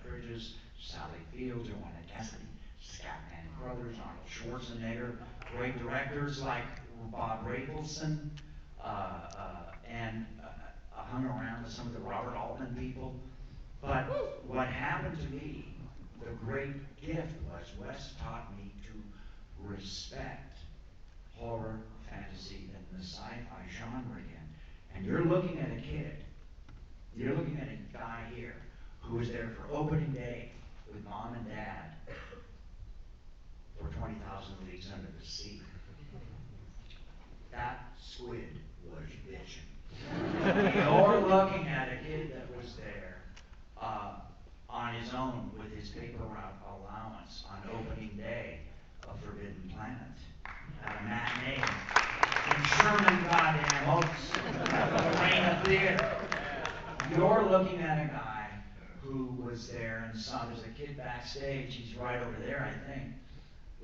Jeff Bridges, Sally Field, Joanna Cassidy, Scatman Crothers, Arnold Schwarzenegger, great directors like Bob Rafelson, and hung around with some of the Robert Altman people. But what happened to me, the great gift was Wes taught me to respect horror, fantasy, and the sci-fi genre again. And you're looking at a kid, you're looking at a guy here who was there for opening day with mom and dad for 20,000 Leagues Under the Sea. That squid was bitching. You're looking at a kid that was there on his own with his paper route allowance on opening day of Forbidden Planet at a matinee in Sherman goddamn Oaks, Arena Theater. You're looking at a guy who was there and saw there's a kid backstage, he's right over there, I think,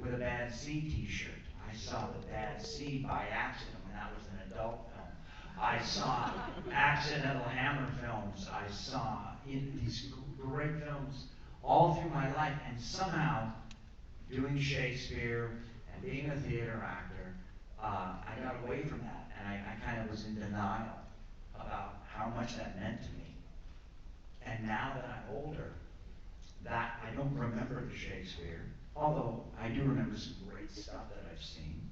with a Bad Seed t-shirt. I saw the Bad Seed by accident when that was an adult film. I saw Accidental Hammer films. I saw these great films all through my life, and somehow doing Shakespeare and being a theater actor, I got away from that, and I kind of was in denial about how much that meant to me. And now that I'm older, that I don't remember the Shakespeare, although I do remember some great stuff that I've seen.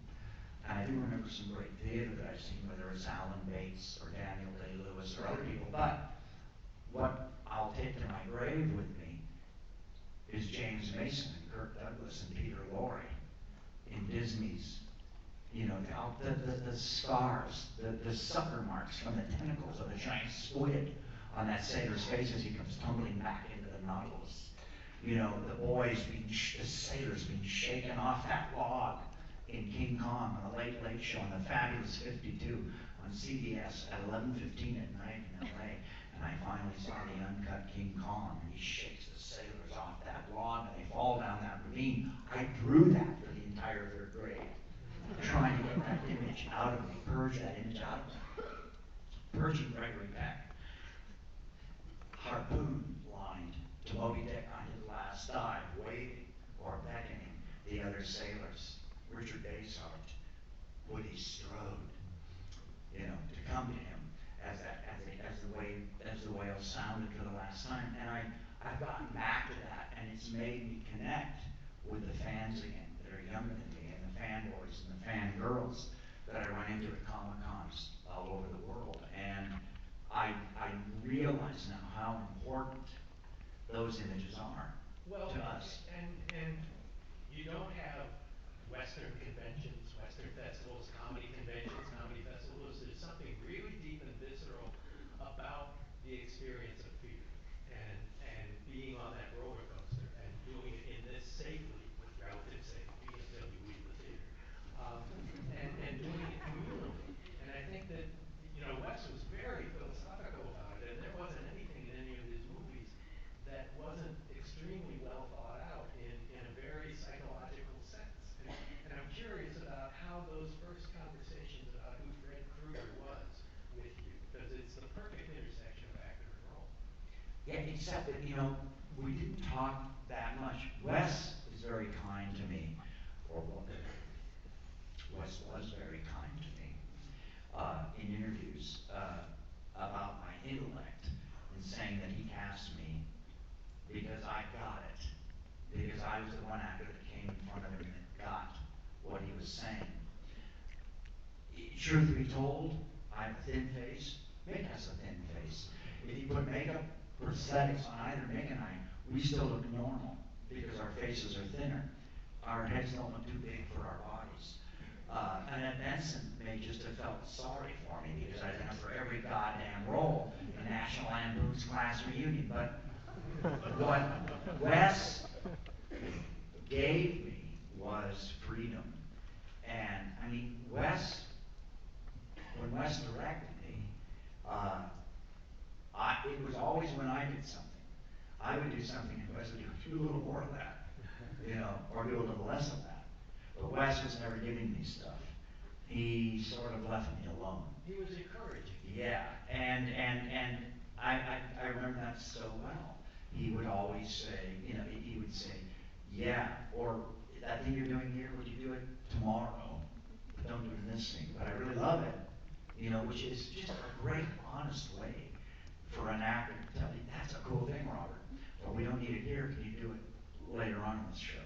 And I do remember some great theater that I've seen, whether it's Alan Bates or Daniel Day-Lewis or other people. But what I'll take to my grave with me is James Mason and Kirk Douglas and Peter Lorre in Disney's, you know, the scars, the sucker marks from the tentacles of the giant squid on that sailor's face as he comes tumbling back into the Nautilus. You know, the sailors being shaken off that log in King Kong on the Late Late Show on the Fabulous 52 on CBS at 11:15 at night in LA. And I finally saw the uncut King Kong, and he shakes the sailors off that log and they fall down that ravine. I drew that for the entire third grade, trying to get that image out of me, purge that image out of me. Purging Gregory Peck, harpoon lined to Moby Dick on his last dive, waving or beckoning the other sailors, Richard Basehart, Woody Strode, you know, to come to him as the whale sounded for the last time. And I've gotten back to that, and it's made me connect with the fans again that are younger than me, and the fanboys and the fangirls that I run into at Comic-Cons all over the world. And I realize now how important those images are to us. And you don't have Western conventions, Western festivals, comedy conventions, comedy festivals. There's something really deep and visceral about the experience of theater and being on that roller coaster and doing it in this safely, with relative safety, until you leave the theater, and doing it communally. And I think that, you know, Wes was very philosophical about it, and there wasn't anything in any of his movies that wasn't extremely well thought out in a very psychological sense. And I'm curious about how those first conversations about who Fred Krueger was with you, because it's the perfect intersection of actor and role. Yeah, except that, you know, we didn't talk that much. Wes is very kind to me, or Wes was very kind to me in interviews about my intellect, and saying that he cast me because I got it, because I was the one actor that came in front of him that got what he was saying. Truth be told, I have a thin face. Mick has a thin face. If you put makeup, prosthetics on either Mick and I, we still look normal because our faces are thinner. Our heads don't look too big for our bodies. Annette Benson may just have felt sorry for me because I've been up for every goddamn role in National Lampoon's Class Reunion. But what Wes gave me was freedom. And I mean, when Wes directed me, it was always when I did something. I would do something and Wes would do a little more of that, you know, or do a little less of that. But Wes was never giving me stuff. He sort of left me alone. He was encouraging. Yeah, and I remember that so well. he would always say, you know, he would say, yeah, or that thing you're doing here, would you do it tomorrow? But don't do it in this scene. But I really love it, you know, which is just a great, honest way for an actor to tell you, that's a cool thing, Robert. But we don't need it here. Can you do it later on in the show?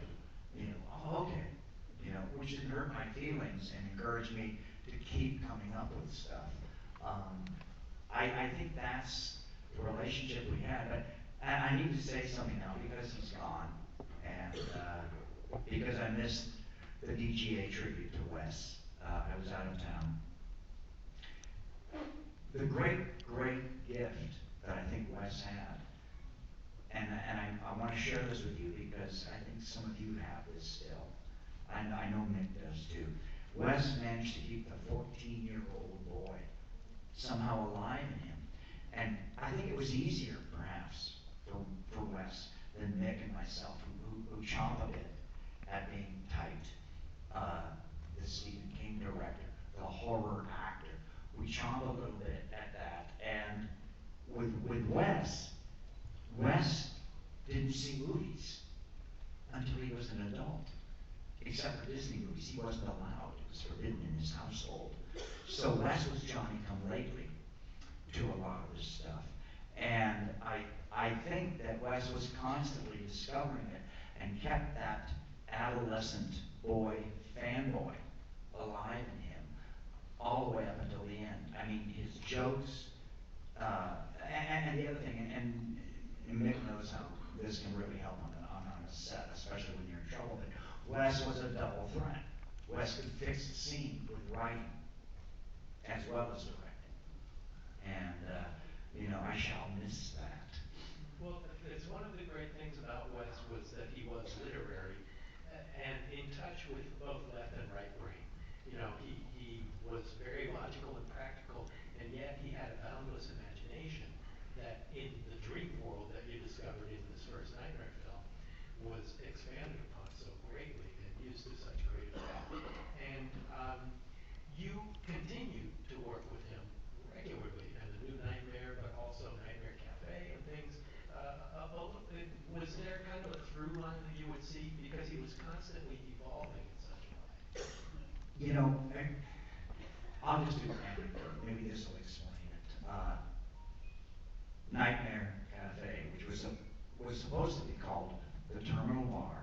You know, oh, okay. You know, which didn't hurt my feelings and encouraged me to keep coming up with stuff. I think that's the relationship we had. But and I need to say something now because he's gone, and because I missed the DGA tribute to Wes. I was out of town. The great, great gift that I think Wes had, and I want to share this with you because I think some of you have this still. I know Mick does too. Wes managed to keep the 14-year-old boy somehow alive in him. And I think it was easier, perhaps, for Wes than Mick and myself, who chomp a bit at being typed. The Stephen King director, the horror actor. We chomp a little bit at that. And with Wes, Wes didn't see movies until he was an adult. Except for Disney movies, he wasn't allowed. It was forbidden in his household. So Wes was Johnny-come-lately to a lot of this stuff. And I think that Wes was constantly discovering it and kept that adolescent boy, fanboy, alive in him all the way up until the end. I mean, his jokes, and the other thing, and Mick knows how this can really help on a set, especially when you're in trouble. But Wes was a double threat. Wes could fix the scene with writing as well as directing. And, you know, I shall miss that. Well, it's one of the great things about Wes was that he was literary and in touch with both left and right brain. You know, he was very logical and practical, and yet he had a boundless imagination that in the dream world that you discovered in this first Nightmare film was expanded upon so greatly and used to such great effect. And you continue to work with him regularly, and the new Nightmare, but also Nightmare Cafe and things. Was there kind of a through line that you would see because he was constantly evolving in such a way? You know, I'll just do an anecdote. Maybe this will explain it. Nightmare Cafe, which was supposed to be called the Terminal Bar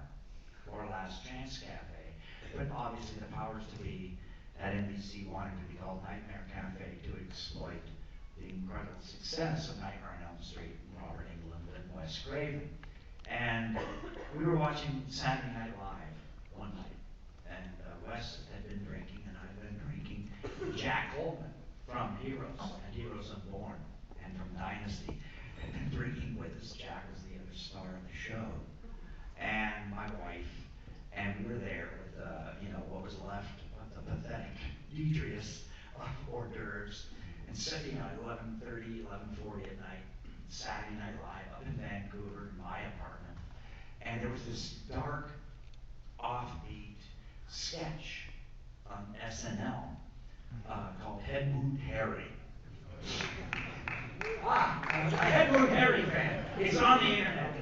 or Last Chance Cafe, but obviously the powers to be at NBC wanted to be called Nightmare Cafe to exploit the incredible success of Nightmare on Elm Street and Robert Englund and Wes Craven. And we were watching Saturday Night Live one night, and Wes had been drinking, and I'd been drinking. Jack Coleman from Heroes and Heroes Unborn, and from Dynasty, had been drinking with us. Jack was the other star of the show, and my wife, and we were there with you know, what was left of the pathetic detritus of hors d'oeuvres, and sitting at 11:30, 11:40 at night, Saturday Night Live up in Vancouver in my apartment, and there was this dark, offbeat sketch on SNL called Head Wound Harry. A Head Wound Harry fan. It's on the internet.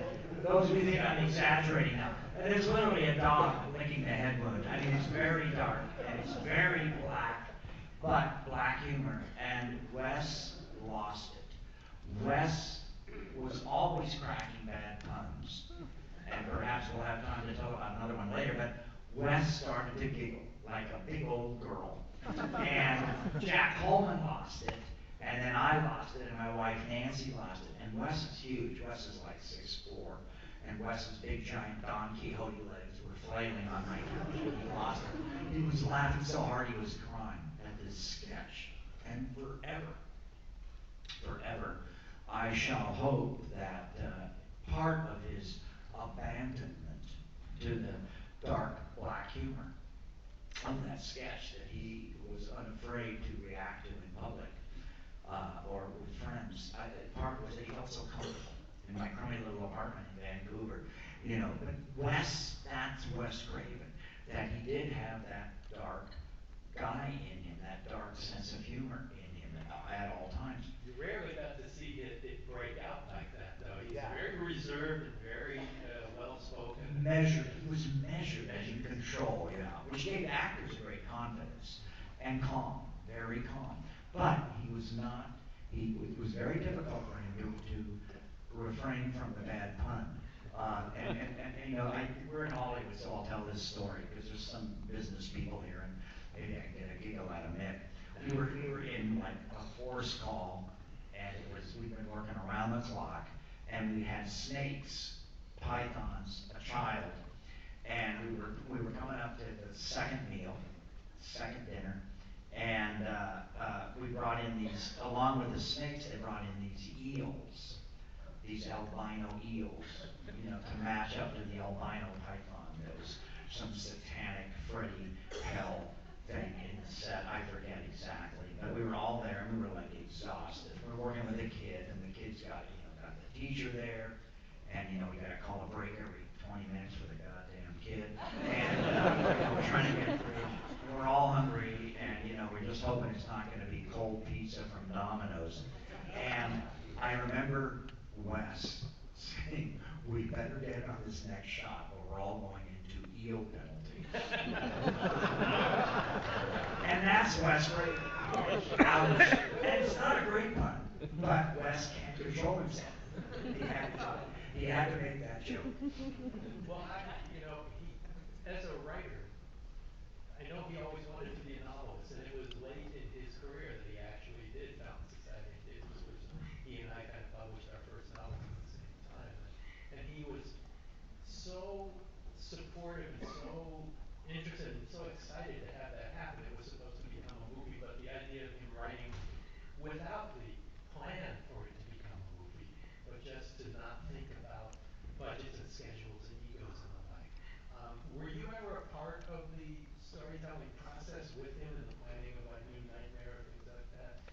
Those of you think I'm exaggerating now. There's literally a dog licking the head wound. I mean, it's very dark and it's very black, but black humor. And Wes lost it. Wes was always cracking bad puns, and perhaps we'll have time to tell about another one later, but Wes started to giggle like a big old girl. And Jack Coleman lost it, and then I lost it, and my wife Nancy lost it. And Wes is huge. Wes is like 6'4", and Wes's big giant Don Quixote legs were flailing on my couch, and he lost it. He was laughing so hard he was crying at this sketch. And forever, I shall hope that part of his abandonment to the dark black humor of that sketch that he was unafraid to react to in public or with friends. Part was that he felt so comfortable in my crummy little apartment in Vancouver, you know. But Wes, that's Wes Craven, that he did have that dark guy in him, that dark sense of humor in him at all times. You rarely got to see it break out like that, though. He's very very reserved and very well-spoken. Measured. He was measured and in control, which gave actors great confidence and calm, very calm. But he was not. It was very difficult for him to refrain from the bad pun. We're in Hollywood, so I'll tell this story because there's some business people here, and maybe I can get a giggle out of Mick. We were in like a force call, and we'd been working around the clock, and we had snakes, pythons, a child, and we were coming up to the second meal, second dinner, and we brought in these, along with the snakes, they brought in these eels, these albino eels, to match up to the albino python. There was some satanic Freddy hell thing in the set. I forget exactly, but we were all there and we were like exhausted. We were working with a kid, and the kid's got the teacher there, and we got to call a break every 20 minutes for the goddamn kid, and we're trying to get through. We're all hungry, and we're just hoping it's not going to be cold pizza from Domino's. And I remember Wes saying, "We better get on this next shot, or we're all going into eel penalty." And that's Wes Craven. And it's not a great pun, but Wes can't control himself. He had to make that joke. Well, as a writer, I know he always wanted to be a novelist, and it was late in his career that he actually did Found Society of Kids, which he and I kind of published our first novels at the same time. And he was so supportive and so interested and so excited to have that happen. It was supposed to become a movie, but the idea of him writing without the plan for it to become a movie, but just to not think about budgets and schedules and egos and the like. Were you ever a part of the storytelling process with him in the planning of like New Nightmare or things like that?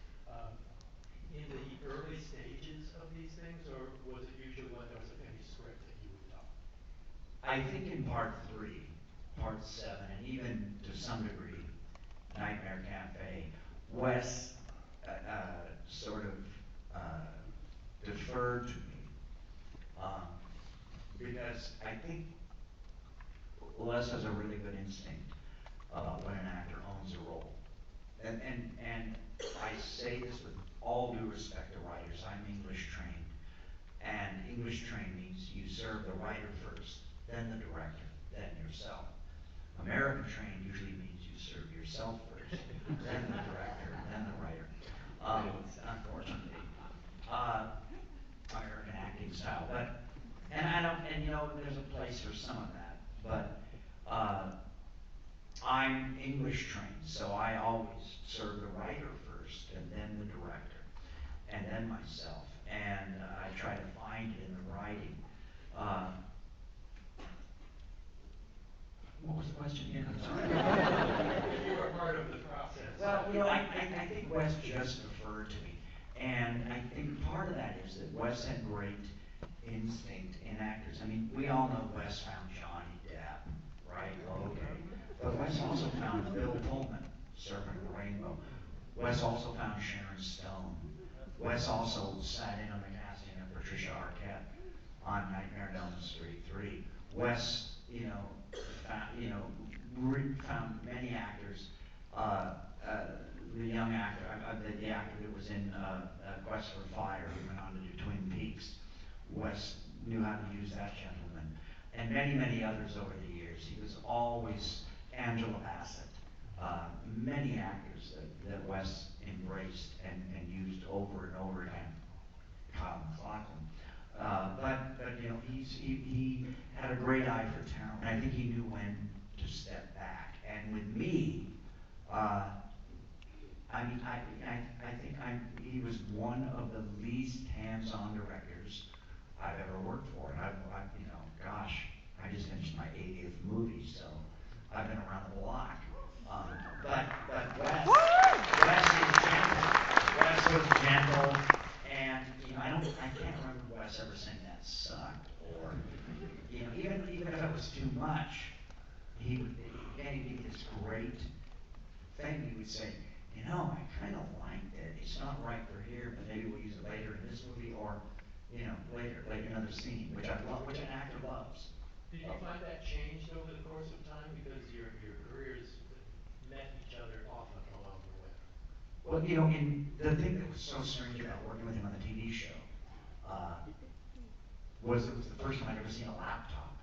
In the early stages of these things, or was it usually when there was a finished script that you would talk? I think in part 3, part 7, and even to some degree, Nightmare Cafe, Wes sort of deferred to me because I think Les has a really good instinct about when an actor owns a role. And I say this with all due respect to writers. I'm English trained. And English trained means you serve the writer first, then the director, then yourself. American trained usually means you serve yourself first, then the director, then the writer. Unfortunately. American acting style. There's a place for some of that. But I'm English trained, so I always serve the writer first, and then the director, and then myself. And I try to find it in the writing. What was the question again? I'm sorry. You were part of the process. Well, I think Wes just deferred to me. And I think part of that is that Wes had great instinct in actors. I mean, we all know Wes found Johnny Depp, right? Okay. But Wes also found Bill Pullman, Serpent of the Rainbow. Wes also found Sharon Stone. Wes also sat in on the casting of Patricia Arquette on Nightmare on Elm Street 3. Wes, found many actors. The young actor, the actor that was in Quest for Fire, who went on to do Twin Peaks. Wes knew how to use that gentleman, and many, many others over the years. He was always Angela Bassett. Many actors that Wes embraced and used over and over again. Kyle MacLachlan. But he had a great eye for talent. And I think he knew when to step back. And with me, I think he was one of the least hands-on directors I've ever worked for. And I just finished my 80th movie, so I've been around the block. But Wes is gentle. Wes was gentle, and I can't remember Wes ever saying that sucked, or even if it was too much, he would give me this great thing. He would say, I kind of liked it. It's not right for here, but maybe we'll use it later in this movie, or you know, later another scene, which I love, which an actor loves. Did you find that changed over the course of time because your careers met each other often along the way? Well, you know, the thing that was so strange about working with him on the TV show was it was the first time I'd ever seen a laptop.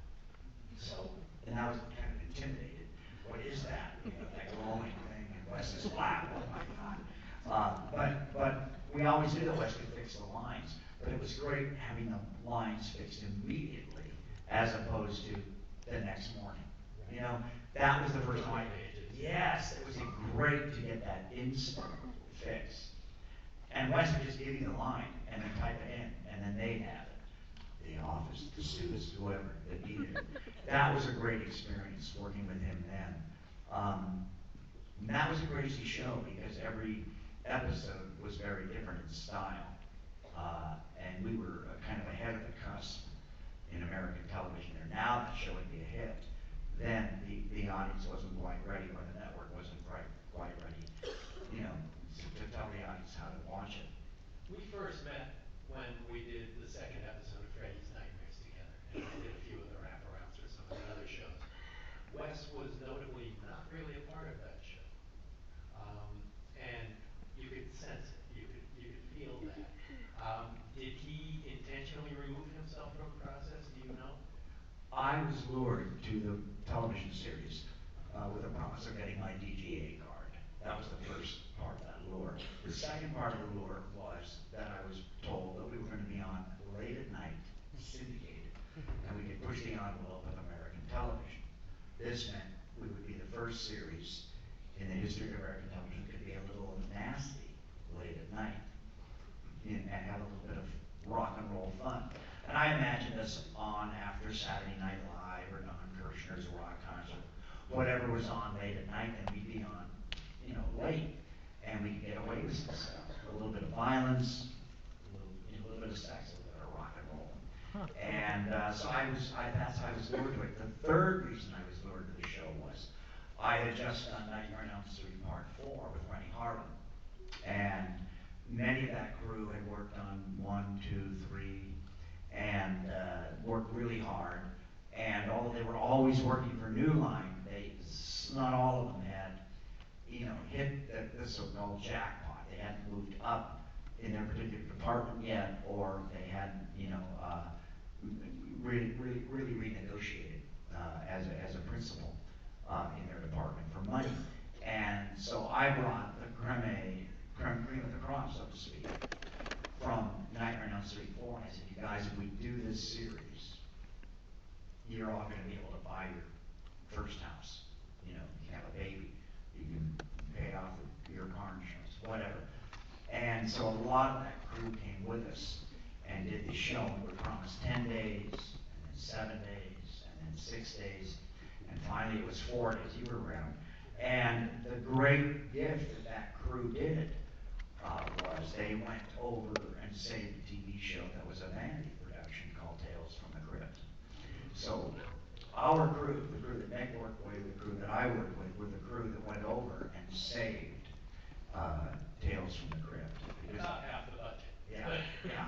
So, and I was kind of intimidated. What is that? You know, that glowing thing in Wes's lap. Oh my God. But we always knew that Wes could fix the lines. But it was great having the lines fixed immediately as opposed to the next morning. You know, that was the first time. Yes, it was great to get that instant fix. And Wes would just give you the line and then type it in, and then they'd have it. The office, the students, whoever that needed it. That was a great experience working with him then. And that was a crazy show because every episode was very different in style. And we were kind of ahead of the cusp in American television there. Now that show would be a hit. Then the audience wasn't quite ready, or the network wasn't quite ready, you know, to tell the audience how to watch it. We first met when we did the second episode of Freddy's Nightmares together, and I did a few of the wraparounds for some of the other shows. Wes was notably not really a part of that show, and you could sense it, you could feel that. Did he intentionally remove himself from the process? Do you know? I was lured to the television series with a promise of getting my DGA card. That was the first part of that lure. The second part of the lure was that I was told that we were going to be on late at night, syndicated, and we could push the envelope of American television. This meant we would be the first series in the history of American television that could be a little nasty late at night and have a little bit of rock and roll fun. And I imagined us on after Saturday Night Live or Don Kirshner's rock concert, whatever was on late at night, and we'd be on, you know, late, and we could get away with some stuff. A little bit of violence, a little bit of sex, a little bit of rock and roll. And so that's how I was lured to it. The third reason I was lured to the show was I had just done Nightmare on Elm Street Part 4 with Rennie Harlan, and many of that crew had worked on 1, 2, 3, and worked really hard. And although they were always working for New Line, not all of them had, you know, hit the so-called jackpot. They hadn't moved up in their particular department yet, or they hadn't, you know, really renegotiated as a principal in their department for money. And so I brought the cream of the crop, so to speak, from Nightmare on Elm Street 4. And I said, you guys, if we do this series, you're all going to be able to buy your first house. You know, you can have a baby, you can pay off your car insurance, whatever. And so a lot of that crew came with us and did the show. And we were promised 10 days, and then 7 days, and then 6 days, and finally it was 4 days. You were around. And the great gift that crew did was they went over and saved a TV show that was a vanity production called Tales from the Crypt. So our crew, the crew that Mick worked with, the crew that I worked with, were the crew that went over and saved Tales from the Crypt. About half the budget. Yeah, yeah.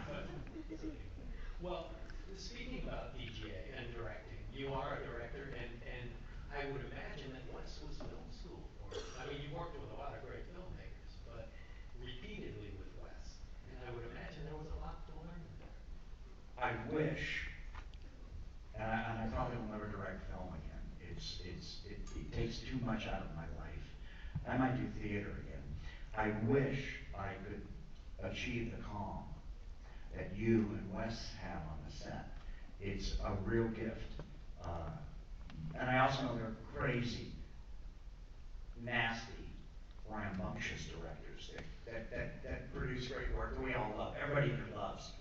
Well, speaking about DGA and directing, you are a director, and I would imagine that Wes was film school for you. I mean, you worked with a lot of great filmmakers, but repeatedly with Wes, and I would imagine there was a lot to learn there. I wish, and I probably will never direct film again. It takes too much out of my life. I might do theater again. I wish I could achieve the calm that you and Wes have on the set. It's a real gift. And I also know there are crazy, nasty, rambunctious directors that produce great work that we all love. Everybody here loves.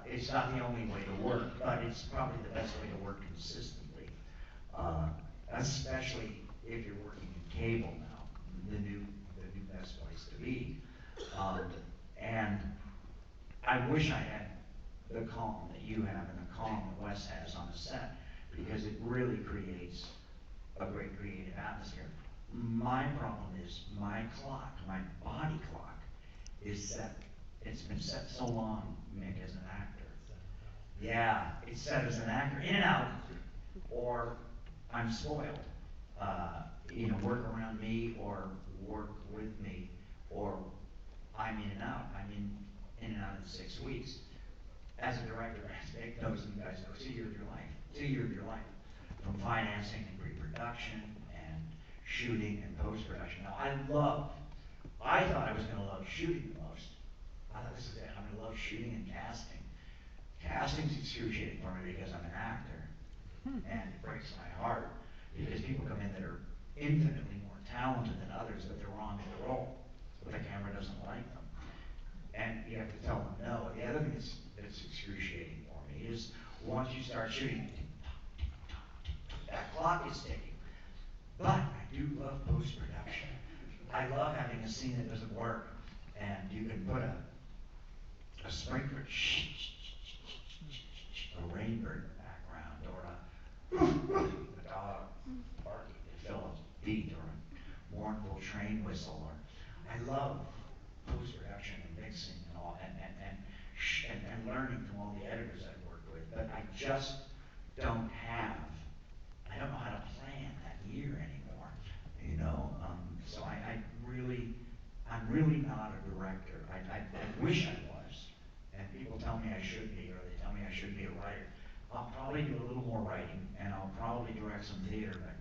It's not the only way to work, but it's probably the best way to work consistently. Especially if you're working in cable now, the new best place to be. And I wish I had the calm that you have and the calm that Wes has on the set, because it really creates a great creative atmosphere. My problem is my clock, my body clock, is set. It's been set so long, Mick, as an actor, Yeah, it's set as an actor, in and out, or I'm spoiled. Work around me or work with me, or I'm in and out. I'm in and out in 6 weeks. As a director, as Mick knows, and you guys know, it's a year of your life. It's a year of your life. From financing and pre-production and shooting and post-production. Now, I thought I was going to love shooting the most. I thought this is it. I'm going to love shooting and casting. Casting's excruciating for me because I'm an actor. And it breaks my heart because people come in that are infinitely more talented than others, but they're wrong in the role. But the camera doesn't like them. And you have to tell them no. The other thing that's excruciating for me is once you start shooting, that clock is ticking. But I do love post-production. I love having a scene that doesn't work, and you can put a sprinkler, a rainbird in the background, or a dog barking to fill a beat, or a mournful train whistle. Or I love post-production and mixing and all, and learning from all the editors I've worked with. But I just don't have. I don't know how to plan that year anymore. So I'm really not a director. I wish I was, and people tell me I should be, or they tell me I should be a writer. I'll probably do a little more writing, and I'll probably direct some theater, but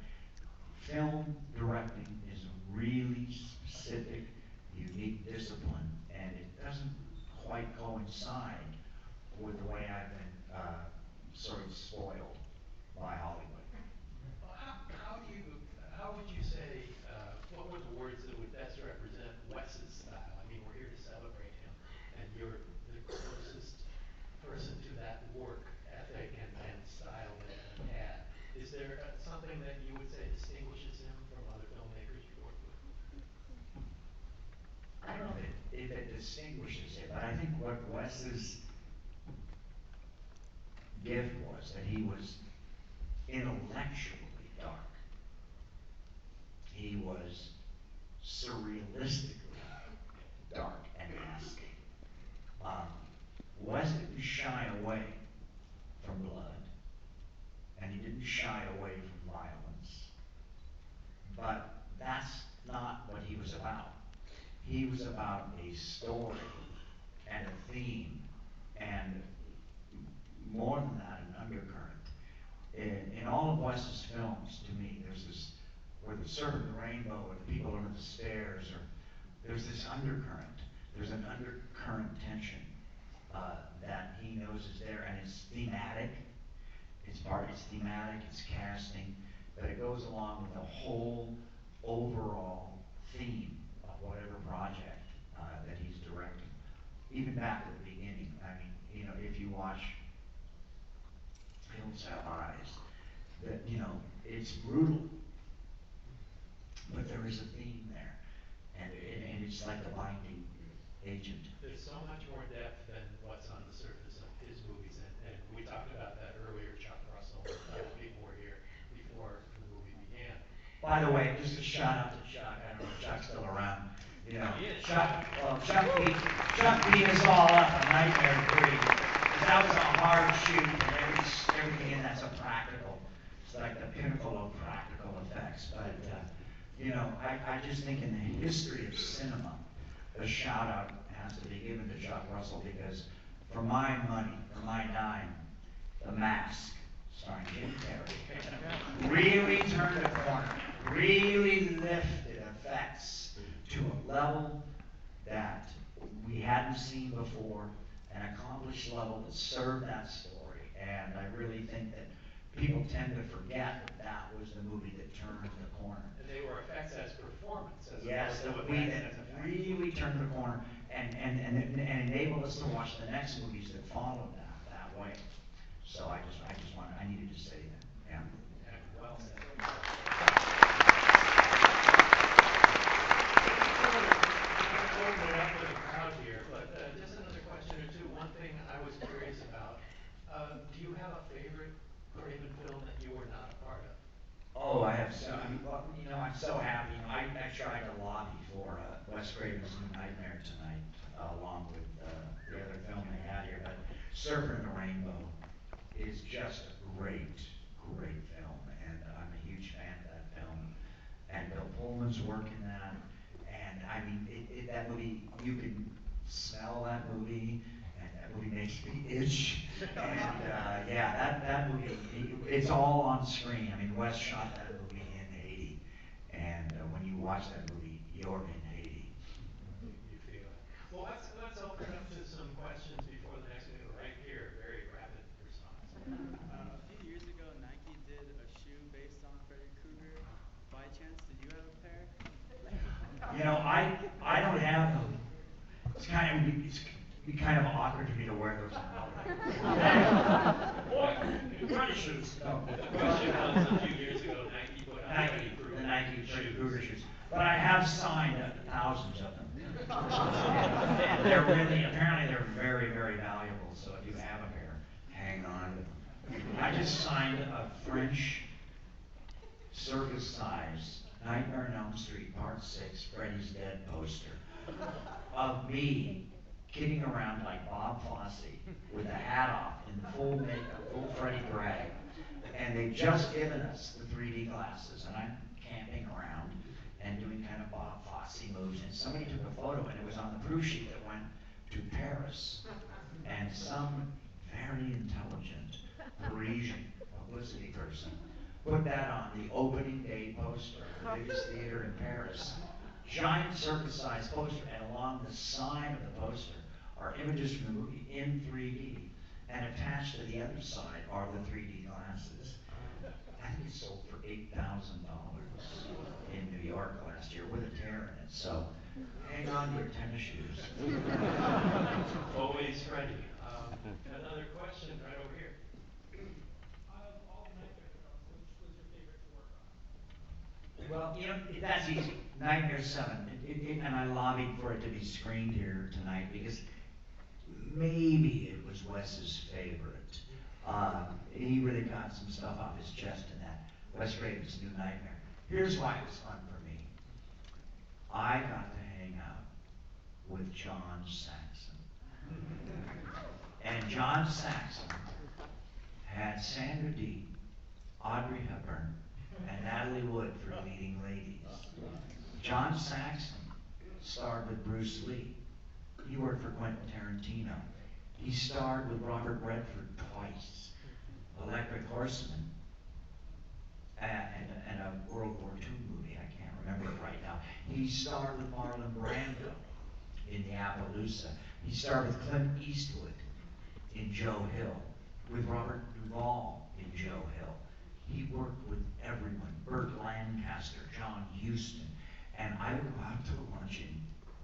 film directing is a really specific, unique discipline, and it doesn't quite coincide with the way I've been sort of spoiled by Hollywood. Well, how would you say, what were the words that would best represent Wes's style? I mean, we're here to celebrate him, and you're the closest person to that work ethic and style that he had. Is there something that you would say distinguishes him from other filmmakers you worked with? I don't know if it distinguishes it, but I think what Wes's gift was that he was intellectually dark. He was surrealistically dark and nasty. Wes didn't shy away from blood, and he didn't shy away from violence, but that's not what he was about. He was about a story and a theme, and more than that, an undercurrent. In all of Wes's films, to me, there's this, where the serpent and the rainbow, or the people under the stairs, or there's this undercurrent. There's an undercurrent tension that he knows is there, and it's thematic. It's thematic, it's casting, but it goes along with the whole overall theme of whatever project that he's directing. Even back at the beginning, I mean, if you watch Hills Have Eyes, that, it's brutal, but there is a theme there, and it's like the binding agent. There's so much more depth than what's on the surface of his movies, and we talked about that earlier, Chuck Russell. People were here before the movie began. By the way, just a shout out to Chuck. I don't know if Chuck's still around. Chuck beat us all up on Nightmare 3. That was a hard shoot, and everything in that's a practical. It's like the pinnacle of practical effects. But I just think in the history of cinema, a shout out has to be given to Chuck Russell, because for my money, for my dime, The Mask, starring Jim Carrey, really turned a corner, really lifted effects to a level that we hadn't seen before, an accomplished level that served that story. And I really think that people tend to forget that was the movie that turned the corner. And they were effects as performance. Yes, that really turned the corner and enabled us to watch the next movies that followed that way. So I needed to say that. Yeah. Well said. Open it up to the crowd here, but just another question or two. One thing I was curious about, do you have a favorite Craven film that you were not a part of? Oh, I have so. I'm so happy. I tried to lobby for Wes Craven's New Nightmare tonight, along with the other film they had here. But Serpent and the Rainbow just a great, great film, and I'm a huge fan of that film. And Bill Pullman's work in that, and I mean, that movie, you can smell that movie, and that movie makes me itch. And yeah, that movie, it's all on screen. I mean, Wes shot that movie in Haiti, and when you watch that movie, you're in Haiti. You feel it. Well, let's open it up to some questions before the next meeting. Right here, very rapid response. A few years ago, Nike did a shoe based on Freddy Krueger. By chance, did you have a pair? You know, I don't have them. It's be kind of awkward for me to wear those now. What? Freddy shoes. No. The question was a few years ago, Nike put out The Nike Freddy Krueger shoes. But I have signed thousands of them. Apparently they're very, very valuable. So if you have a pair, hang on to them. I just signed a French circus size Nightmare on Elm Street Part 6 Freddy's Dead poster of me kidding around like Bob Fosse with a hat off in full makeup, full Freddy drag. And they've just given us the 3D glasses, and I'm camping around and doing kind of Bob Fosse moves. And somebody took a photo, and it was on the proof sheet that went to Paris. And some very intelligent Parisian publicity person put that on the opening day poster of the biggest theater in Paris. Giant circus-sized poster, and along the side of the poster are images from the movie in 3D, and attached to the other side are the 3D glasses. I think it sold for $8,000 in New York last year with a tear in it. So hang on to your tennis shoes. Always Freddy. Another question right over here. Out of all the Nightmare films, which was your favorite to work on? Well, you know, that's easy. Nightmare 7. And I lobbied for it to be screened here tonight because maybe it was Wes's favorite. He really got some stuff off his chest in that Wes Craven's New Nightmare. Here's why it was fun for me. I got to hang out with John Saxon. And John Saxon had Sandra Dee, Audrey Hepburn, and Natalie Wood for leading ladies. John Saxon starred with Bruce Lee. He worked for Quentin Tarantino. He starred with Robert Redford twice. Electric Horseman and a World War II movie. I can't remember it right now. He starred with Marlon Brando in The Appaloosa. He starred with Clint Eastwood in Joe Hill, with Robert Duvall in Joe Hill. He worked with everyone, Burt Lancaster, John Huston, and I would go out to lunch in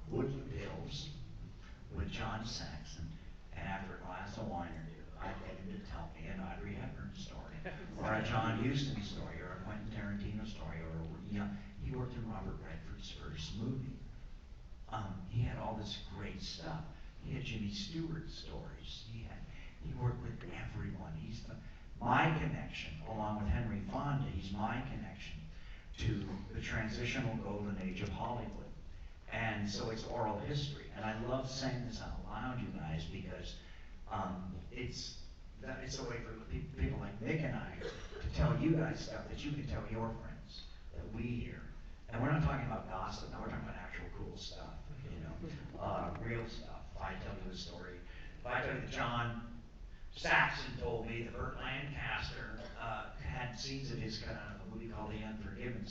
Woodland Hills with John Saxon, and after a glass of wine or two, I'd get him to tell me an Audrey Hepburn story, or a John Huston story, or a Quentin Tarantino story, or he worked in Robert Redford's first movie. He had all this great stuff. He had Jimmy Stewart stories. He worked with everyone. He's my connection, along with Henry Fonda. He's my connection to the transitional golden age of Hollywood. And so it's oral history. And I love saying this out loud, you guys, because it's a way for people like Mick and I to tell you guys stuff that you can tell your friends that we hear. And we're not talking about gossip. Now we're talking about actual cool stuff, real stuff. If I tell you a story, if I tell you that John Saxon told me that Burt Lancaster had scenes of his cut out of a movie called The Unforgiven,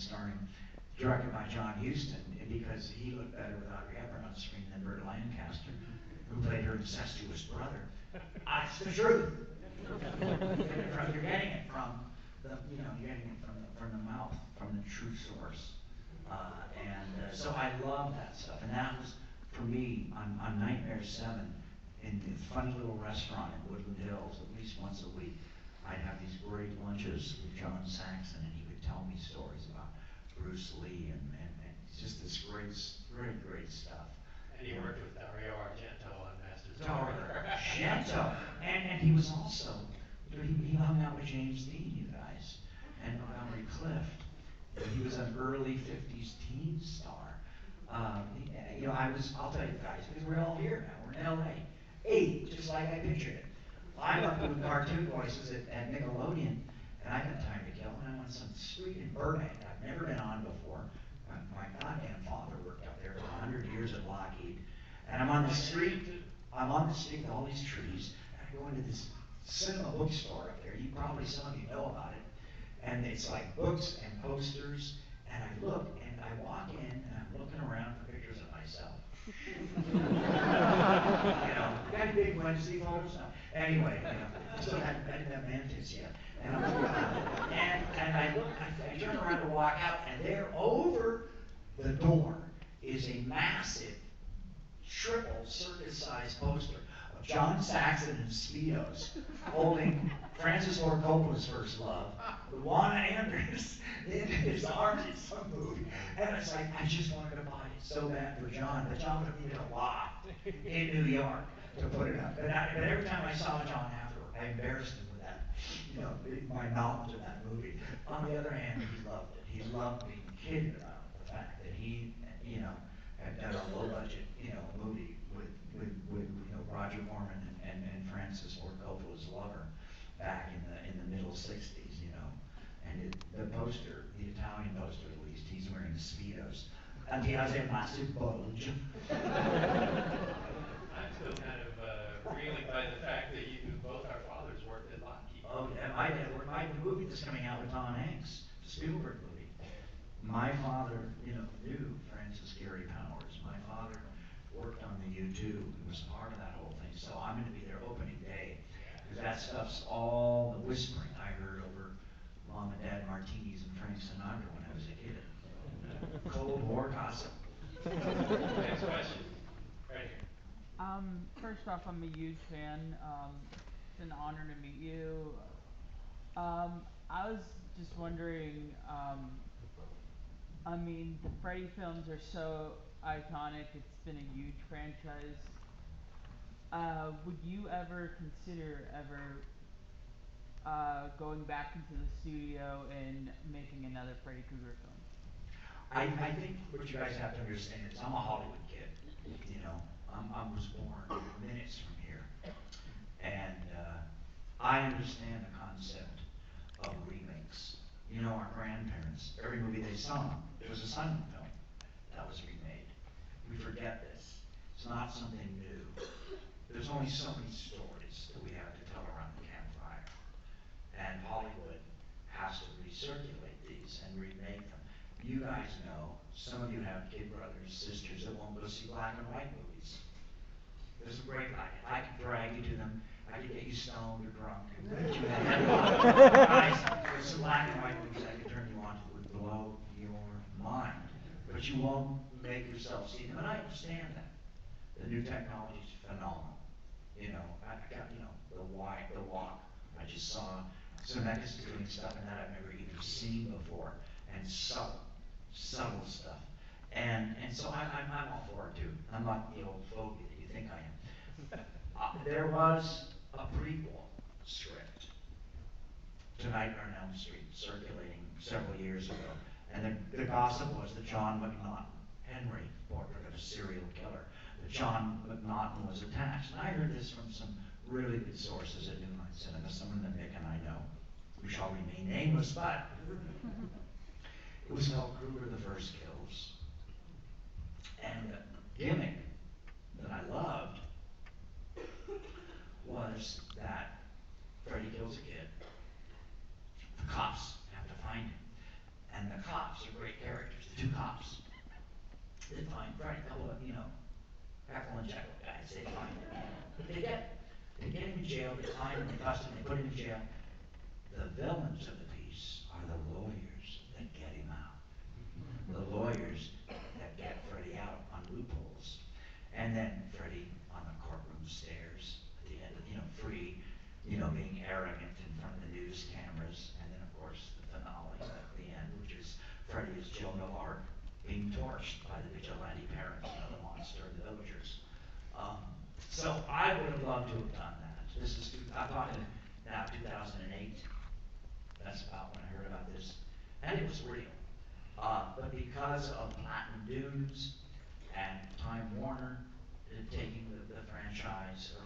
directed by John Huston, because he looked better with Audrey Hepburn on the screen than Burt Lancaster, who played her incestuous brother. It's the truth. You're getting it from from the mouth, from the true source. So I love that stuff, and that was for me on Nightmare 7 in the funny little restaurant in Woodland Hills. At least once a week, I'd have these great lunches with John Saxon, and he would tell me stories about Bruce Lee and just this great stuff. And he worked with Dario Argento on Masters of Dario Horror. Argento, and he was also he hung out with James Dean, you guys, and Valerie Clift. He was an early '50s teen star. I'll tell you guys, because we're all here now. We're in LA. 8, just like I pictured it. I'm up doing cartoon voices at Nickelodeon, and I got time to kill, and I'm on some street in Burbank I've never been on before. My goddamn father worked up there for 100 years at Lockheed, and I'm on the street. I'm on the street with all these trees, and I go into this cinema bookstore up there. You probably, some of you know about it, and it's like books and posters, and I look, and I walk in, and I'm looking around for pictures of myself. Got any big Wednesday photos? No. Anyway, I still hadn't have mantis yet. And I'm looking around, and I look, I turn around to walk out, and there over the door is a massive, triple circus-sized poster of John Saxon in Speedos holding Francis Ford Coppola's First Love, Luana Andrews in his arms in some movie. And it's like, I just wanted to buy it so bad for John, but John would have needed a lot in New York to put it up. But every time I saw John after, I embarrassed him with that, my knowledge of that movie. On the other hand, he loved it. He loved being kidded about the fact that he, had done a low budget, movie with Roger Corman and Francis Ford Coppola's lover back in the middle '60s, and the poster, the Italian poster at least, he's wearing Speedos, and he has a massive bulge. I'm still kind of reeling by the fact that both our fathers worked at Lockheed. Oh, yeah, my dad worked. The movie that's coming out with Tom Hanks, the Spielberg movie. My father, knew Francis Gary Powers. My father worked on the U2 and was part of that whole thing. So I'm going to be there opening day. Because that stuff's all the whispering I heard over Mom and Dad martinis and Frank Sinatra when I was a kid. Cold War gossip. Next question. Right here. First off, I'm a huge fan. It's an honor to meet you. I was just wondering, the Freddy films are so iconic. It's been a huge franchise. Would you ever consider going back into the studio and making another Freddy Krueger film? I think what you guys have to understand is I'm a Hollywood kid. I was born minutes from here. And I understand the concept of remakes. Our grandparents, every movie they saw, it was a silent film that was remade. We forget this. It's not something new. There's only so many stories that we have to tell around the campfire. And Hollywood has to recirculate these and remake them. You guys know, some of you have kid brothers, sisters that won't go see black and white movies. There's some great, I could drag you to them. I could get you stoned or drunk and put you in a headlock. Guys, there's some black and white movies I could turn you on to that would blow your mind. But you won't make yourself see them. And I understand that. The new technology is phenomenal. I got, the walk. I just saw Zemeckis is doing stuff in that I've never even seen before. And subtle stuff. And so I'm all for it too. I'm not the old fogey that you think I am. There was a prequel script to Nightmare on Elm Street circulating several years ago. And the gossip was that John McNaughton, Henry, portrait of a serial killer, that John McNaughton was attached. And I heard this from some really good sources at New Line Cinema, someone that Mick and I know, who shall remain nameless, but it was called Krueger the First Kills. And the gimmick that I loved was that Freddy kills a kid. The cops have to find him. And the cops are great characters, the two cops. They find Freddy, a couple of, Heckle and Jekyll guys, they find him. They get him in jail, they find him, they bust him, they put him in jail. The villains of the piece are the lawyers that get him out. The lawyers that get Freddy out on loopholes. And then Freddy on the courtroom stairs at the end of, free, being arrogant in front of the news cameras. And then, of course, the finale at the end, which is Freddy as Joan of Arc being torched by the vigilante parents, the monster of the villagers. So I would have loved to have done that. I'm talking now 2008. That's about when I heard about this. And it was real. But because of Platinum Dunes and Time Warner taking the franchise, or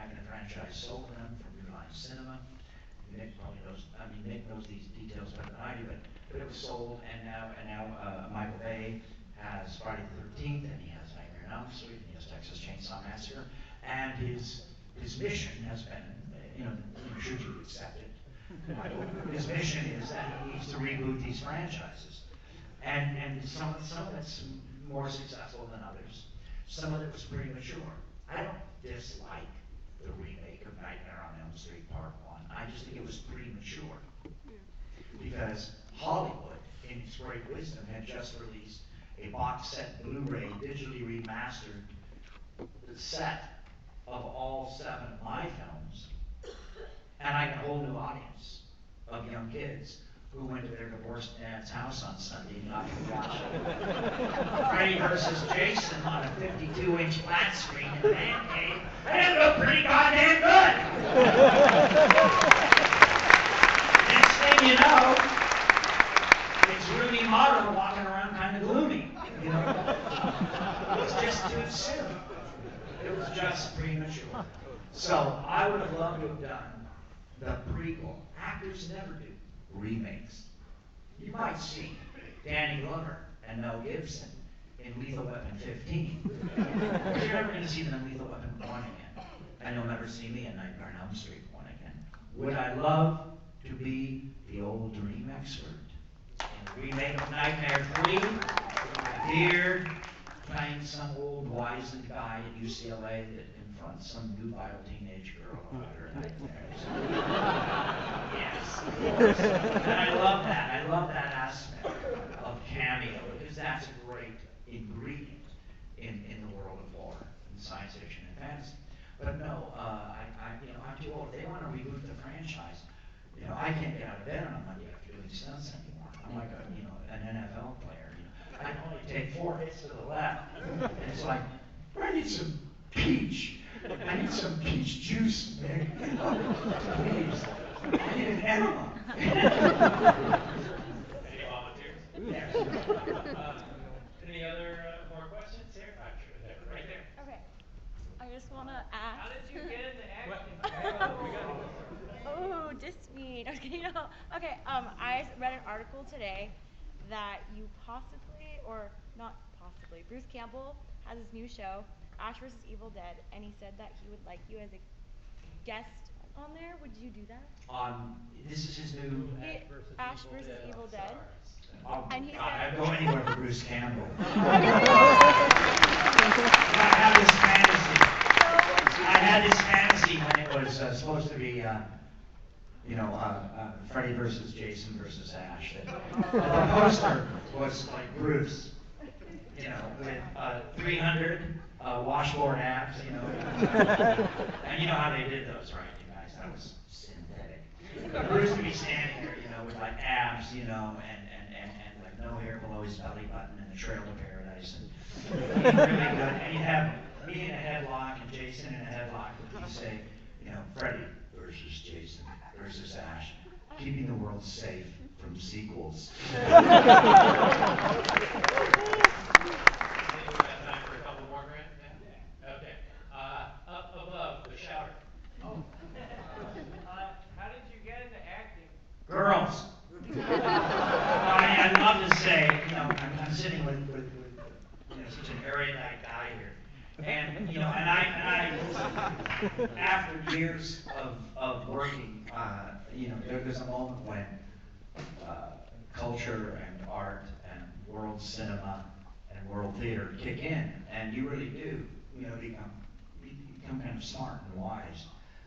having the franchise sold to them from line cinema. Nick probably knows. I mean, Nick knows these details better than I do, but it was sold, and now Michael Bay has Friday the 13th, and he has Nightmare on Elm Street, and he has Texas Chainsaw Massacre, and his mission has been, should you accept it, Michael, his mission is that he needs to reboot these franchises, and some of it's more successful than others. Some of it was premature. I don't dislike the remake of Nightmare on Elm Street Part 1. I just think it was premature. Because Hollywood, in its great wisdom, had just released a box set Blu-ray digitally remastered set of all 7 of my films, and I got a whole new audience of young kids who went to their divorced dad's house on Sunday night to watch Freddy vs. Jason on a 52-inch flat screen in the man cave, and it looked pretty goddamn good. Next thing you know, it's Rooney Mara walking around kind of gloomy. It's just too soon. It was just premature. So I would have loved to have done the prequel. Actors never do remakes. You might see Danny Glover and Mel Gibson in Lethal Weapon 15. But you're never going to see them in Lethal Weapon 1 again. And you'll never see me in Nightmare on Elm Street 1 again. Would I love to be the old dream expert in the remake of Nightmare 3? Beard, playing some old wizened guy at UCLA that confronts some nubile teenage girl about her nightmares. Yes, of course. And I love that. I love that aspect of cameo, because that's a great ingredient in the world of horror, in science fiction and fantasy. But no, I'm too old. They want to reboot the franchise. I can't get out of bed on a Monday after doing stunts anymore. I'm like an NFL player. I can only take 4 hits to the left, and it's like, I need some peach. I need some peach juice, Mick. Please. I need an enema. Any volunteers? Yes. Any other more questions here? I'm sure they're right there. Okay. I just want to ask. How did you get into acting? Oh, just me. Okay, okay. I read an article today that you possibly, or not possibly, Bruce Campbell has his new show, Ash vs. Evil Dead, and he said that he would like you as a guest on there. Would you do that? This is his new. Ash vs. Evil Dead. Oh, And he God, I'd said, go anywhere for Bruce Campbell. I had this fantasy when it was supposed to be, Freddy versus Jason versus Ash. The poster was like Bruce, with 300 washboard abs, and you know how they did those, right, you guys? That was synthetic. But Bruce would be standing there, with like abs, and like no hair below his belly button and the trail to paradise, and he'd be really good. And he'd have me in a headlock and Jason in a headlock, and he'd say, Freddy versus Jason versus Ash, keeping the world safe from sequels. Up above, the shower. Oh. How did you get into acting? Girls. I'd love to say, I'm sitting with such an erudite guy here, and I after years of working, there's a moment when culture and art and world cinema and world theater kick in, and you really do, become kind of smart and wise.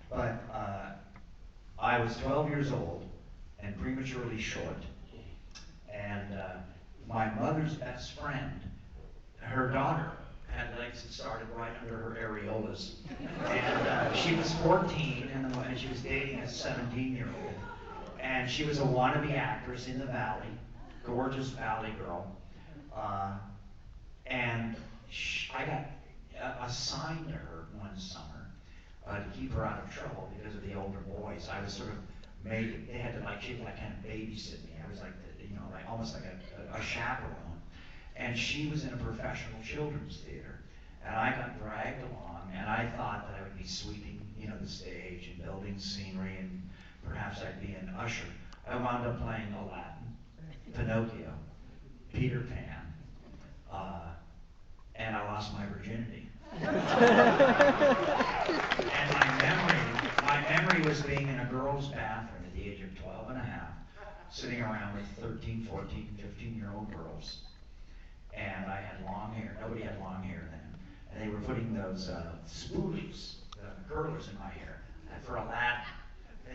But I was 12 years old and prematurely short, and my mother's best friend, her daughter, had legs that started right under her areolas, and she was 14, and she was dating a 17-year-old, and she was a wannabe actress in the Valley, gorgeous Valley girl, and I got assigned to her one summer to keep her out of trouble because of the older boys. I was sort of made, they had to she had to kind of babysit me. I was like, almost like a chaperone. And she was in a professional children's theater. And I got dragged along, and I thought that I would be sweeping, the stage and building scenery, and perhaps I'd be an usher. I wound up playing Aladdin, Pinocchio, Peter Pan, and I lost my virginity. And my memory was being in a girl's bathroom at the age of 12 and a half, sitting around with 13, 14, 15-year-old girls. And I had long hair. Nobody had long hair then. And they were putting those spoolies, curlers in my hair for Aladdin.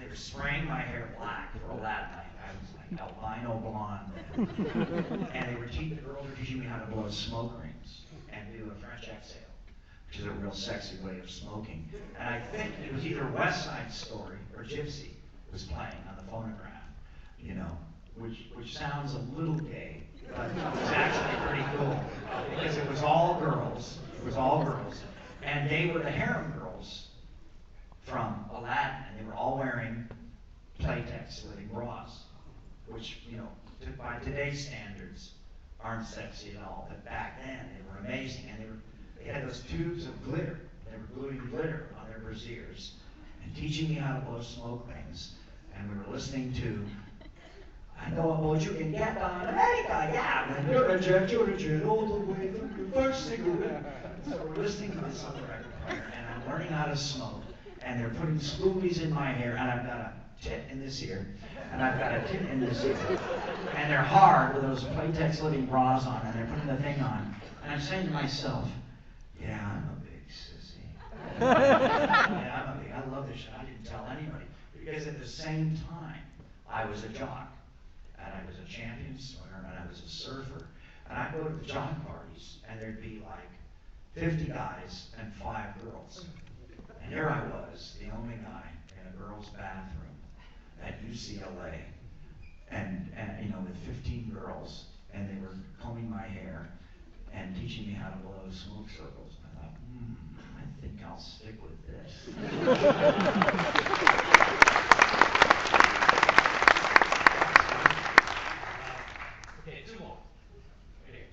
They were spraying my hair black for Aladdin. I was like albino blonde then. And the girls were teaching me how to blow smoke rings and do a French exhale, which is a real sexy way of smoking. And I think it was either West Side Story or Gypsy was playing on the phonograph, which sounds a little gay, but it was actually pretty cool because it was all girls. It was all girls, and they were the harem girls from Aladdin, and they were all wearing Playtex living bras, which by today's standards aren't sexy at all, but back then they were amazing, and they had those tubes of glitter. They were gluing glitter on their brassieres and teaching me how to blow smoke rings, and we were listening to I know what you can get on America, yeah. When you're a jet all the way from your first cigarette. So we're listening to this on the record player, and I'm learning how to smoke, and they're putting spoolies in my hair, and I've got a tit in this ear, and I've got a tit in this ear, and they're hard with those Playtex living bras on, and they're putting the thing on, and I'm saying to myself, yeah, I'm a big sissy. Yeah, I love this shit. I didn't tell anybody, because at the same time, I was a jock. And I was a champion swimmer, and I was a surfer. And I'd go to the jock parties, and there'd be like 50 guys and 5 girls. And here I was, the only guy in a girl's bathroom at UCLA, and with 15 girls, and they were combing my hair and teaching me how to blow smoke circles. I thought, I think I'll stick with this. Okay, 2 more. Right here.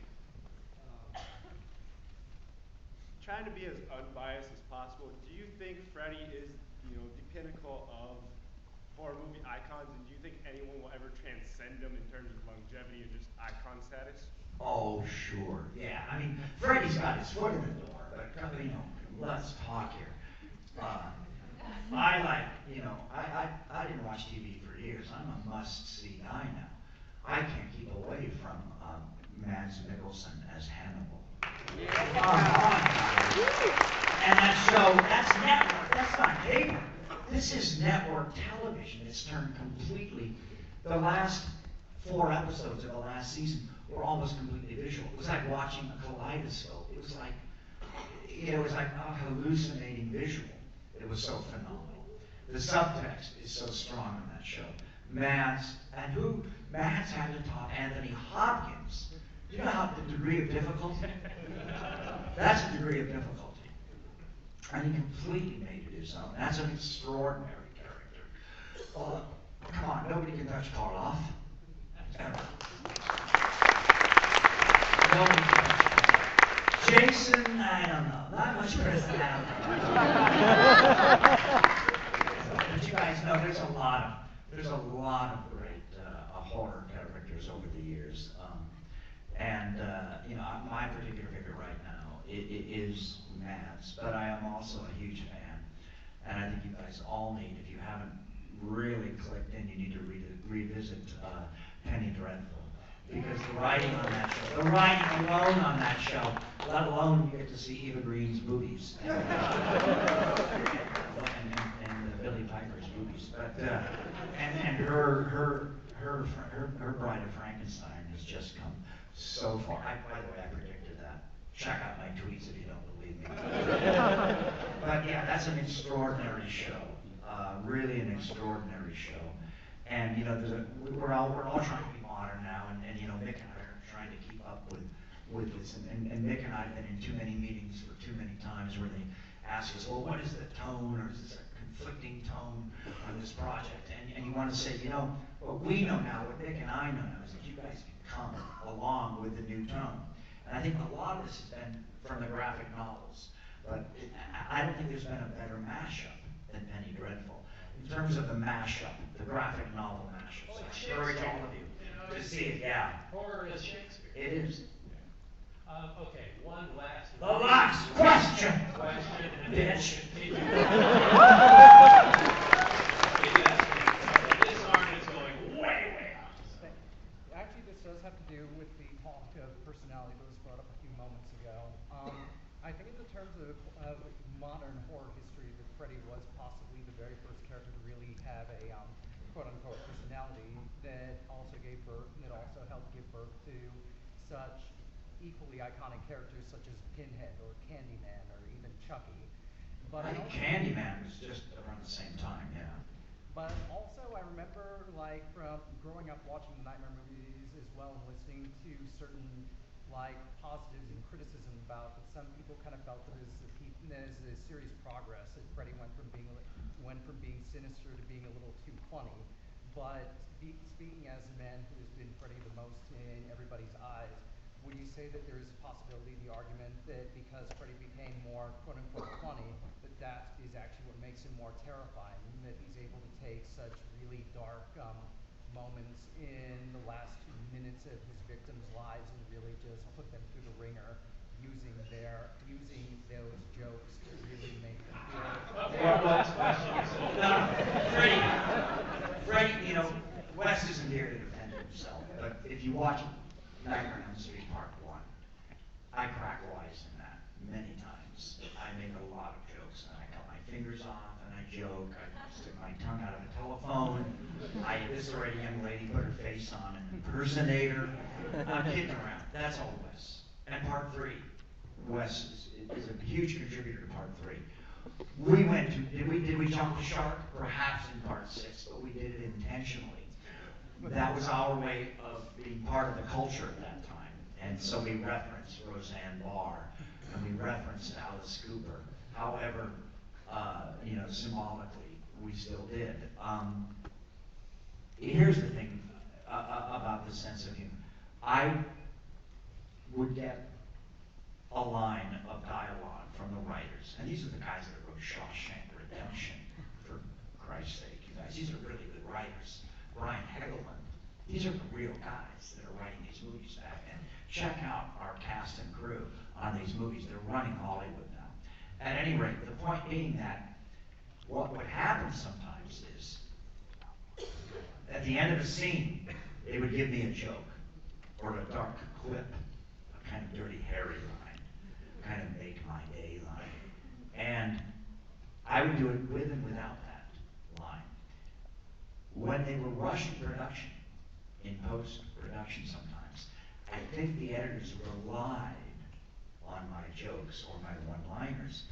Trying to be as unbiased as possible, do you think Freddie is, the pinnacle of horror movie icons, and do you think anyone will ever transcend him in terms of longevity or just icon status? Oh, sure, yeah. I mean, Freddie's got his foot in the door, but let's talk here. I didn't watch TV for years. I'm a must-see guy now. I can't keep away from Mads Mikkelsen as Hannibal. And that show, that's network, that's not cable. This is network television. It's turned completely. The last 4 episodes of the last season were almost completely visual. It was like watching a kaleidoscope. It was like a hallucinating visual. It was so phenomenal. The subtext is so strong in that show. Mads had to top Anthony Hopkins. You know how the degree of difficulty? That's a degree of difficulty. And he completely made it his own. That's an extraordinary character. Come on, nobody can touch Karloff. Ever. Nobody can touch Karloff. Jason, I don't know. Not much personality. But you guys know there's a lot of great horror characters over the years. My particular favorite right now is Mads, but I am also a huge fan. And I think you guys all need, if you haven't really clicked in, you need to revisit Penny Dreadful. Because the writing on that show, the writing alone on that show, let alone you get to see Eva Green's boobies. And Billy Piper's boobies. But, and her Bride of Frankenstein has just come so far. By the way, I predicted that. Check out my tweets if you don't believe me. But yeah, that's an extraordinary show. Really an extraordinary show. And we're all trying to be modern now, and Mick and I are trying to keep up with this. And Mick and I have been in too many meetings for too many times where they ask us, well, what is the tone, or is this a conflicting tone on this project? And you want to say, what we know now, what Mick and I know now, is that you guys can come along with the new tone. And I think a lot of this has been from the graphic novels. But I don't think there's been a better mashup than Penny Dreadful. In terms of the mashup, the graphic novel mashups, I encourage all of you to see it. Yeah, Horror is Shakespeare. it is. Okay, one last. The last question. Question, and then Bitch. we'll continue. Maybe that's me. This arm is going way, way out. Actually, this does have to do with the talk of personality that was brought up a few moments ago. I think in the terms of modern horror history, that Freddy was possibly the very first character to really have a quote-unquote personality that also gave birth, and that also helped give birth to such equally iconic characters such as Pinhead or Candyman or even Chucky. But I think Candyman was just around the same time, yeah. But also, I remember, like, from growing up watching the Nightmare movies as well, and listening to certain, like, positives and criticism about that some people kind of felt that as a series progress, that Freddy went from being sinister to being a little too funny. But speaking as a man who has been Freddy the most in everybody's eyes, would you say that there is a possibility, the argument that because Freddy became more quote-unquote funny, that that is actually what makes him more terrifying, and that he's able to take such really dark moments in the last 2 minutes of his victims' lives and really just put them through the ringer, using those jokes to really make them feel. Freddy, you know, Wes isn't here to defend himself, but if you watch Nightmare on Elm Street Part 1, I crack wise in that many times. I make a lot of jokes, and I cut my fingers off, and I joke, I stick my tongue out of a telephone, I eviscerate a young lady, put her face on an impersonator. I'm kidding around. That's all Wes. And Part 3, Wes is a huge contributor to Part 3. Did we jump the shark? Perhaps in Part 6, but we did it intentionally. That was our way of being part of the culture at that time. And so we referenced Roseanne Barr, and we referenced Alice Cooper. However, symbolically, we still did. Here's the thing about the sense of humor. I would get a line of dialogue from the writers, and these are the guys that wrote Shawshank Redemption, for Christ's sake, you guys. These are really good writers. Brian Hegeland. These are the real guys that are writing these movies back then. Check out our cast and crew on these movies. They're running Hollywood now. At any rate, the point being that what would happen sometimes is, at the end of a scene, they would give me a joke or a dark quip, a kind of Dirty Harry line, kind of make my day line. And I would do it with and without that line. When they were rushing production, in post-production sometimes, I think the editors relied on my jokes or my one-liners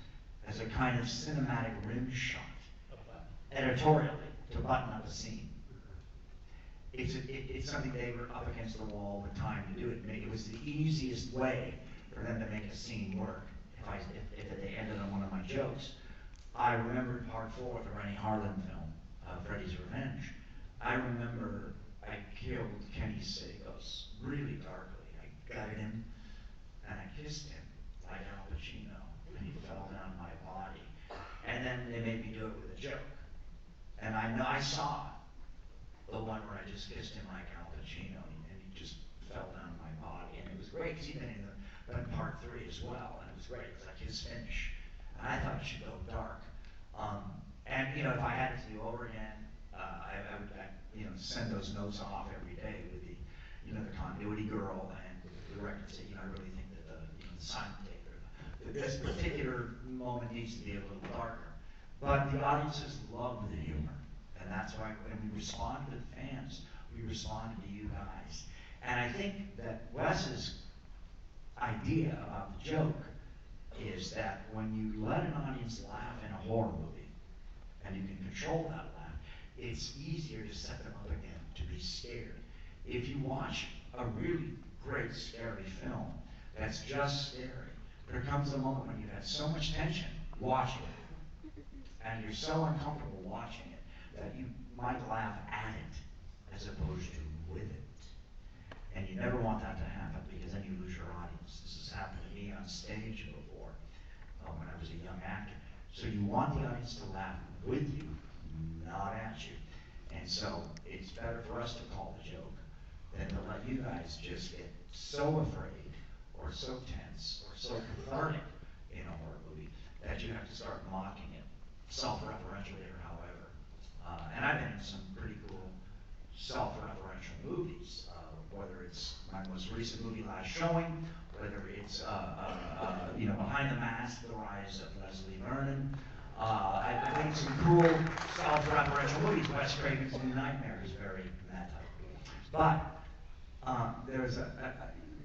as a kind of cinematic rim shot, editorially, to button up a scene. It's something they were up against the wall all the time to do it. It was the easiest way for them to make a scene work. If they ended on one of my jokes, I remember in Part 4 of the Rennie Harlan film, Freddy's Revenge. I remember I killed Kenny Sagos really darkly. I gutted him and I kissed him like Al Pacino, and he fell down my body. And then they made me do it with a joke. And I saw the one where I just kissed him like Al Pacino, and he just fell down my body. And it was great because he'd been in Part 3 as well, and it was great. It was like his finish. And I thought it should go dark. And if I had it to do over again, I would send those notes off every day with the continuity girl and the director say, I really think that the silent take or this particular moment needs to be a little darker. But the audiences love the humor, and that's why when we respond to the fans, we respond to you guys. And I think that Wes's idea about the joke is that when you let an audience laugh in a horror movie, and you can control that laugh, it's easier to set them up again to be scared. If you watch a really great scary film that's just scary, there comes a moment when you've had so much tension watching it, and you're so uncomfortable watching it, that you might laugh at it as opposed to with it. And you never want that to happen, because then you lose your audience. This has happened to me on stage before, when I was a young actor. So you want the audience to laugh with you, not at you. And so it's better for us to call the joke than to let you guys just get so afraid or so tense or so cathartic in a horror movie that you have to start mocking it, self-referentially or however. And I've been in some pretty cool self-referential movies, whether it's my most recent movie, Last Showing, whether it's Behind the Mask, The Rise of Leslie Vernon. I've made some cool self-referential movies. Wes Craven's New Nightmare is very that type. But there's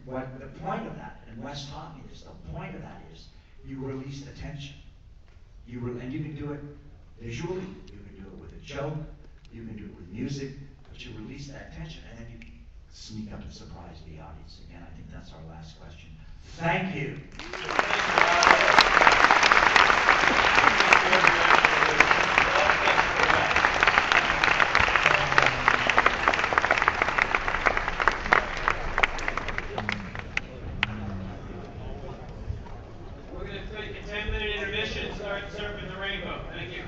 what the point of that, and Wes taught me this. The point of that is you release the tension. And you can do it visually. You can do it with a joke. You can do it with music. But you release that tension, and then you sneak up and surprise the audience. Again, I think that's our last question. Thank you. We're going to take a 10-minute intermission, start surfing the rainbow. Thank you.